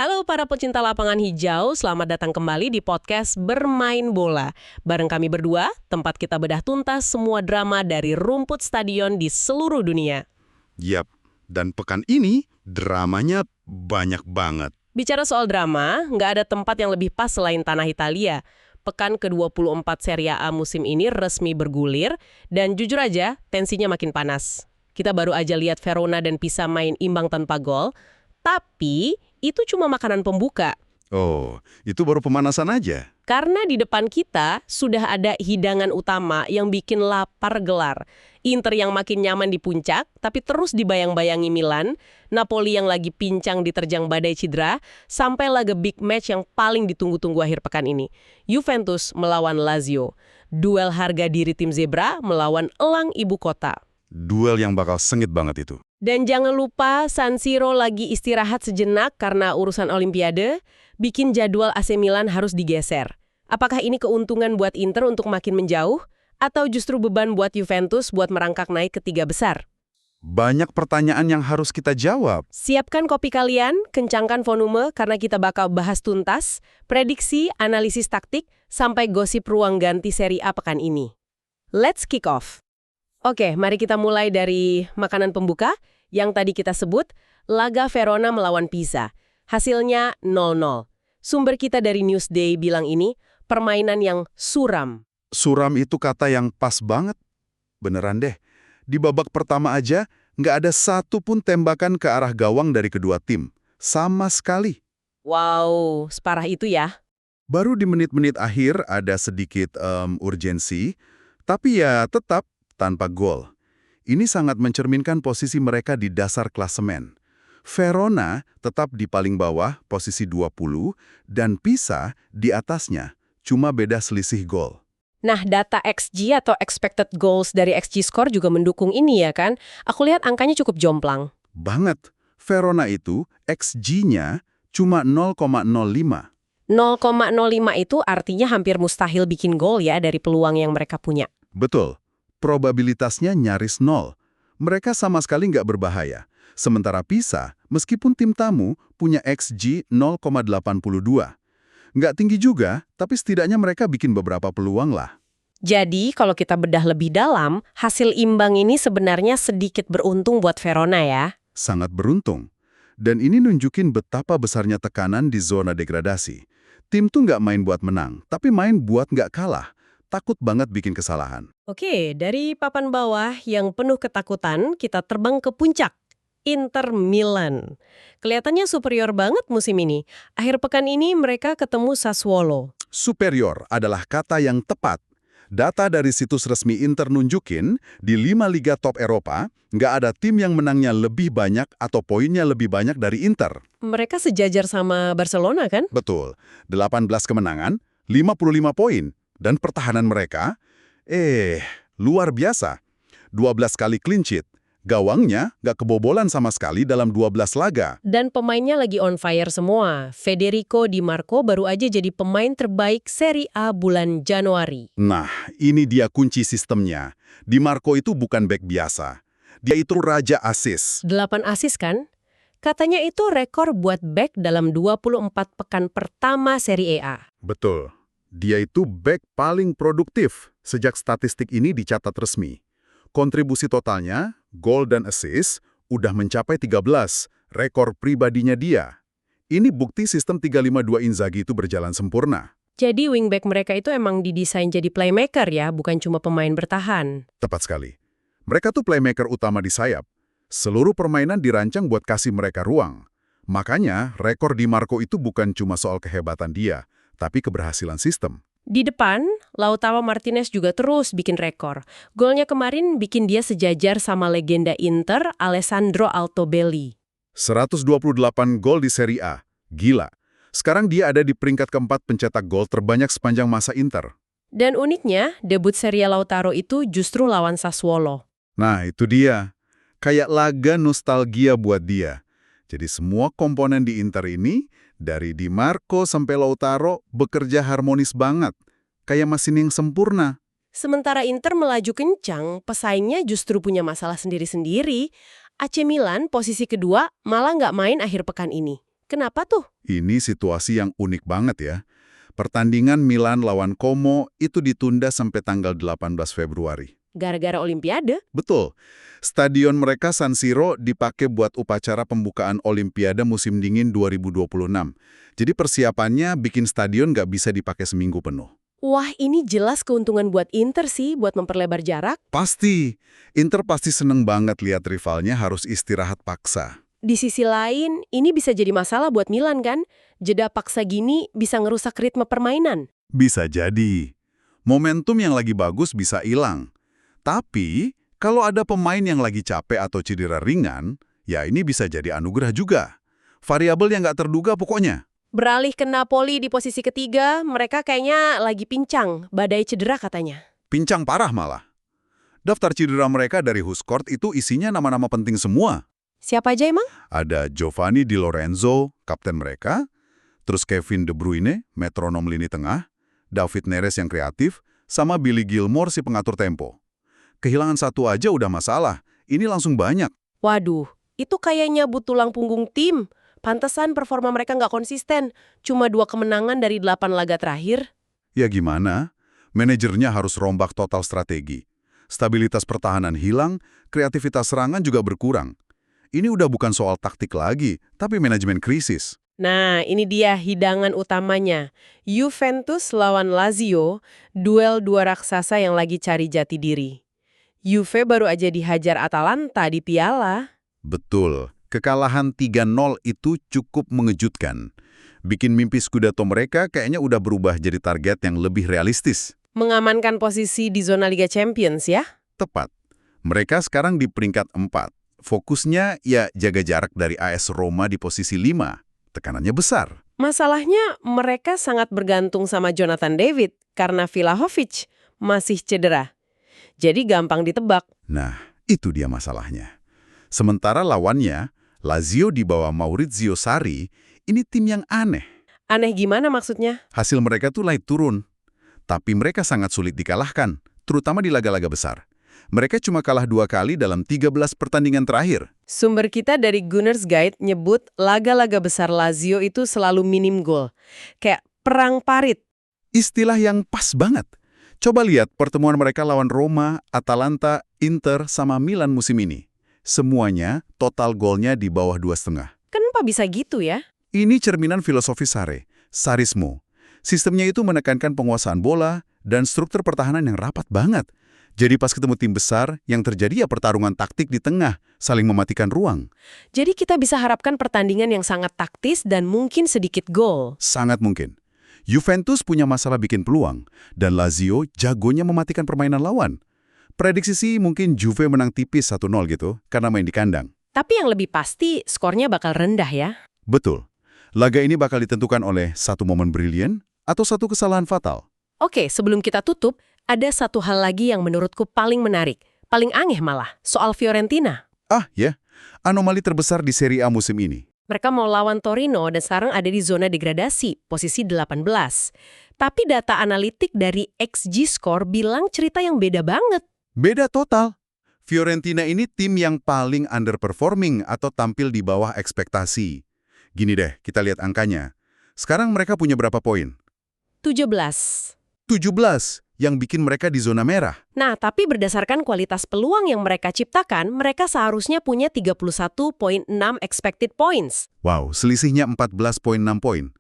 Halo para pecinta lapangan hijau, selamat datang kembali di podcast Bermain Bola. Bareng kami berdua, tempat kita bedah tuntas semua drama dari rumput stadion di seluruh dunia. Yap, dan pekan ini dramanya banyak banget. Bicara soal drama, nggak ada tempat yang lebih pas selain tanah Italia. Pekan ke-24 Serie A musim ini resmi bergulir, dan jujur aja, tensinya makin panas. Kita baru aja lihat Verona dan Pisa main imbang tanpa gol, tapi itu cuma makanan pembuka. Oh, itu baru pemanasan aja. Karena di depan kita sudah ada hidangan utama yang bikin lapar gelar. Inter yang makin nyaman di puncak, tapi terus dibayang-bayangi Milan, Napoli yang lagi pincang diterjang badai cedera, sampai laga big match yang paling ditunggu-tunggu akhir pekan ini. Juventus melawan Lazio. Duel harga diri tim Zebra melawan elang ibu kota. Duel yang bakal sengit banget itu. Dan jangan lupa San Siro lagi istirahat sejenak karena urusan Olimpiade, bikin jadwal AC Milan harus digeser. Apakah ini keuntungan buat Inter untuk makin menjauh, atau justru beban buat Juventus buat merangkak naik ke tiga besar? Banyak pertanyaan yang harus kita jawab. Siapkan kopi kalian, kencangkan volume karena kita bakal bahas tuntas, prediksi, analisis taktik, sampai gosip ruang ganti Serie A pekan ini. Let's kick off. Oke, mari kita mulai dari makanan pembuka yang tadi kita sebut, laga Verona melawan Pisa. Hasilnya 0-0. Sumber kita dari Newsday bilang ini permainan yang suram. Suram itu kata yang pas banget. Beneran deh, di babak pertama aja nggak ada satu pun tembakan ke arah gawang dari kedua tim. Sama sekali. Wow, separah itu ya. Baru di menit-menit akhir ada sedikit urgensi, tapi ya tetap tanpa gol. Ini sangat mencerminkan posisi mereka di dasar klasemen. Verona tetap di paling bawah, posisi 20, dan Pisa di atasnya, cuma beda selisih gol. Nah, data XG atau expected goals dari XG Score juga mendukung ini ya kan? Aku lihat angkanya cukup jomplang. Banget. Verona itu XG-nya cuma 0,05. 0,05 itu artinya hampir mustahil bikin gol ya dari peluang yang mereka punya. Betul. Probabilitasnya nyaris 0. Mereka sama sekali nggak berbahaya. Sementara Pisa, meskipun tim tamu, punya XG 0,82. Nggak tinggi juga, tapi setidaknya mereka bikin beberapa peluang lah. Jadi, kalau kita bedah lebih dalam, hasil imbang ini sebenarnya sedikit beruntung buat Verona ya. Sangat beruntung. Dan ini nunjukin betapa besarnya tekanan di zona degradasi. Tim tuh nggak main buat menang, tapi main buat nggak kalah. Takut banget bikin kesalahan. Oke, dari papan bawah yang penuh ketakutan, kita terbang ke puncak. Inter Milan. Kelihatannya superior banget musim ini. Akhir pekan ini mereka ketemu Sassuolo. Superior adalah kata yang tepat. Data dari situs resmi Inter nunjukin, di 5 liga top Eropa, nggak ada tim yang menangnya lebih banyak atau poinnya lebih banyak dari Inter. Mereka sejajar sama Barcelona kan? Betul, 18 kemenangan, 55 poin. Dan pertahanan mereka, luar biasa. 12 kali clean sheet. Gawangnya nggak kebobolan sama sekali dalam 12 laga. Dan pemainnya lagi on fire semua. Federico Di Marco baru aja jadi pemain terbaik Serie A bulan Januari. Nah, ini dia kunci sistemnya. Di Marco itu bukan bek biasa. Dia itu raja assist. 8 assist kan? Katanya itu rekor buat bek dalam 24 pekan pertama Serie A. Betul. Dia itu bek paling produktif sejak statistik ini dicatat resmi. Kontribusi totalnya, gol dan assist, udah mencapai 13, rekor pribadinya dia. Ini bukti sistem 352 Inzaghi itu berjalan sempurna. Jadi wingback mereka itu emang didesain jadi playmaker ya, bukan cuma pemain bertahan. Tepat sekali. Mereka tuh playmaker utama di sayap. Seluruh permainan dirancang buat kasih mereka ruang. Makanya, rekor Di Marco itu bukan cuma soal kehebatan dia, tapi keberhasilan sistem. Di depan, Lautaro Martinez juga terus bikin rekor. Golnya kemarin bikin dia sejajar sama legenda Inter, Alessandro Altobelli. 128 gol di Serie A. Gila. Sekarang dia ada di peringkat keempat pencetak gol terbanyak sepanjang masa Inter. Dan uniknya, debut Serie Lautaro itu justru lawan Sassuolo. Nah, itu dia. Kayak laga nostalgia buat dia. Jadi semua komponen di Inter ini, dari Di Marco sampai Lautaro, bekerja harmonis banget. Kayak mesin yang sempurna. Sementara Inter melaju kencang, pesaingnya justru punya masalah sendiri-sendiri. AC Milan posisi kedua malah nggak main akhir pekan ini. Kenapa tuh? Ini situasi yang unik banget ya. Pertandingan Milan lawan Como itu ditunda sampai tanggal 18 Februari. Gara-gara Olimpiade? Betul. Stadion mereka San Siro dipakai buat upacara pembukaan Olimpiade musim dingin 2026. Jadi persiapannya bikin stadion nggak bisa dipakai seminggu penuh. Wah, ini jelas keuntungan buat Inter sih, buat memperlebar jarak. Pasti. Inter pasti seneng banget lihat rivalnya harus istirahat paksa. Di sisi lain, ini bisa jadi masalah buat Milan kan? Jeda paksa gini bisa ngerusak ritme permainan. Bisa jadi. Momentum yang lagi bagus bisa hilang. Tapi, kalau ada pemain yang lagi capek atau cedera ringan, ya ini bisa jadi anugerah juga. Variabel yang nggak terduga pokoknya. Beralih ke Napoli di posisi ketiga, mereka kayaknya lagi pincang, badai cedera katanya. Pincang parah malah. Daftar cedera mereka dari Huskort itu isinya nama-nama penting semua. Siapa aja emang? Ada Giovanni Di Lorenzo, kapten mereka, terus Kevin De Bruyne, metronom lini tengah, David Neres yang kreatif, sama Billy Gilmore si pengatur tempo. Kehilangan satu aja udah masalah, ini langsung banyak. Waduh, itu kayaknya nyabut tulang punggung tim. Pantesan performa mereka nggak konsisten. Cuma 2 kemenangan dari 8 laga terakhir. Ya gimana? Manajernya harus rombak total strategi. Stabilitas pertahanan hilang, kreativitas serangan juga berkurang. Ini udah bukan soal taktik lagi, tapi manajemen krisis. Nah, ini dia hidangan utamanya. Juventus lawan Lazio, duel dua raksasa yang lagi cari jati diri. Juve baru aja dihajar Atalanta di Piala. Betul. Kekalahan 3-0 itu cukup mengejutkan. Bikin mimpi Scudetto mereka kayaknya udah berubah jadi target yang lebih realistis. Mengamankan posisi di zona Liga Champions ya? Tepat. Mereka sekarang di peringkat 4. Fokusnya ya jaga jarak dari AS Roma di posisi 5. Tekanannya besar. Masalahnya mereka sangat bergantung sama Jonathan David karena Vlahovic masih cedera. Jadi gampang ditebak. Nah, itu dia masalahnya. Sementara lawannya, Lazio di bawah Maurizio Sarri, ini tim yang aneh. Aneh gimana maksudnya? Hasil mereka tuh naik turun. Tapi mereka sangat sulit dikalahkan, terutama di laga-laga besar. Mereka cuma kalah 2 kali dalam 13 pertandingan terakhir. Sumber kita dari Gunner's Guide nyebut laga-laga besar Lazio itu selalu minim gol. Kayak perang parit. Istilah yang pas banget. Coba lihat pertemuan mereka lawan Roma, Atalanta, Inter, sama Milan musim ini. Semuanya total golnya di bawah 2,5. Kenapa bisa gitu ya? Ini cerminan filosofi Sarri, Sarrismo. Sistemnya itu menekankan penguasaan bola dan struktur pertahanan yang rapat banget. Jadi pas ketemu tim besar, yang terjadi ya pertarungan taktik di tengah, saling mematikan ruang. Jadi kita bisa harapkan pertandingan yang sangat taktis dan mungkin sedikit gol. Sangat mungkin. Juventus punya masalah bikin peluang, dan Lazio jagonya mematikan permainan lawan. Prediksi sih mungkin Juve menang tipis 1-0 gitu, karena main di kandang. Tapi yang lebih pasti skornya bakal rendah ya. Betul. Laga ini bakal ditentukan oleh satu momen brilian atau satu kesalahan fatal. Oke, sebelum kita tutup, ada satu hal lagi yang menurutku paling menarik. Paling aneh malah, soal Fiorentina. Ah ya, anomali terbesar di Serie A musim ini. Mereka mau lawan Torino dan sekarang ada di zona degradasi, posisi 18. Tapi data analitik dari XG Score bilang cerita yang beda banget. Beda total. Fiorentina ini tim yang paling underperforming atau tampil di bawah ekspektasi. Gini deh, kita lihat angkanya. Sekarang mereka punya berapa poin? 17. 17, yang bikin mereka di zona merah. Nah, tapi berdasarkan kualitas peluang yang mereka ciptakan, mereka seharusnya punya 31,6 expected points. Wow, selisihnya 14,6 poin.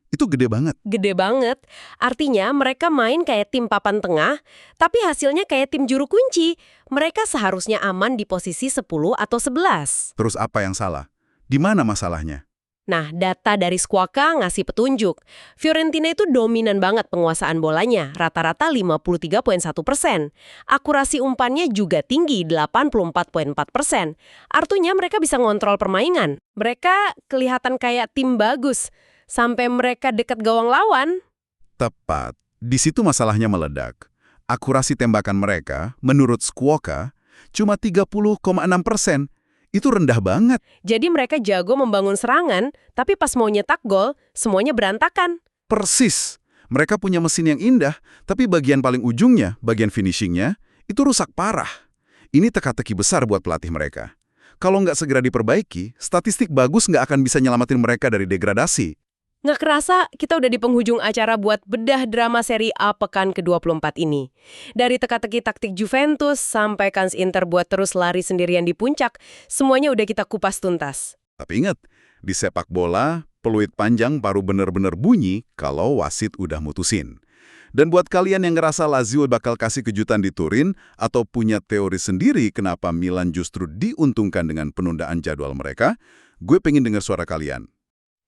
Itu gede banget. Gede banget. Artinya mereka main kayak tim papan tengah, tapi hasilnya kayak tim juru kunci. Mereka seharusnya aman di posisi 10 atau 11. Terus apa yang salah? Di mana masalahnya? Nah, data dari Squawka ngasih petunjuk. Fiorentina itu dominan banget penguasaan bolanya, rata-rata 53,1%. Akurasi umpannya juga tinggi, 84,4%. Artinya mereka bisa ngontrol permainan. Mereka kelihatan kayak tim bagus. Sampai mereka dekat gawang lawan. Tepat. Di situ masalahnya meledak. Akurasi tembakan mereka, menurut Squawka, cuma 30,6%. Itu rendah banget. Jadi mereka jago membangun serangan, tapi pas mau nyetak gol, semuanya berantakan. Persis. Mereka punya mesin yang indah, tapi bagian paling ujungnya, bagian finishingnya, itu rusak parah. Ini teka-teki besar buat pelatih mereka. Kalau nggak segera diperbaiki, statistik bagus nggak akan bisa nyelamatin mereka dari degradasi. Nggak kerasa, kita udah di penghujung acara buat bedah drama seri A pekan ke-24 ini. Dari teka-teki taktik Juventus sampai kans Inter buat terus lari sendirian di puncak, semuanya udah kita kupas tuntas. Tapi ingat, di sepak bola, peluit panjang baru bener-bener bunyi kalau wasit udah mutusin. Dan buat kalian yang ngerasa Lazio bakal kasih kejutan di Turin atau punya teori sendiri kenapa Milan justru diuntungkan dengan penundaan jadwal mereka, gue pengen dengar suara kalian.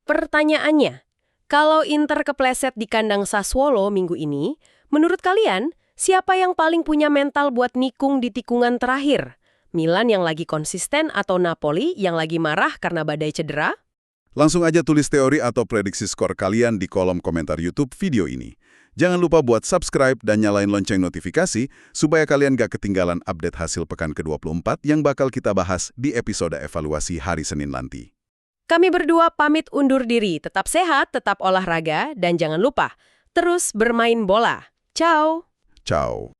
Pertanyaannya, kalau Inter kepleset di kandang Sassuolo minggu ini, menurut kalian, siapa yang paling punya mental buat nikung di tikungan terakhir? Milan yang lagi konsisten atau Napoli yang lagi marah karena badai cedera? Langsung aja tulis teori atau prediksi skor kalian di kolom komentar YouTube video ini. Jangan lupa buat subscribe dan nyalain lonceng notifikasi supaya kalian gak ketinggalan update hasil pekan ke-24 yang bakal kita bahas di episode evaluasi hari Senin nanti. Kami berdua pamit undur diri. Tetap sehat, tetap olahraga, dan jangan lupa, terus bermain bola. Ciao! Ciao.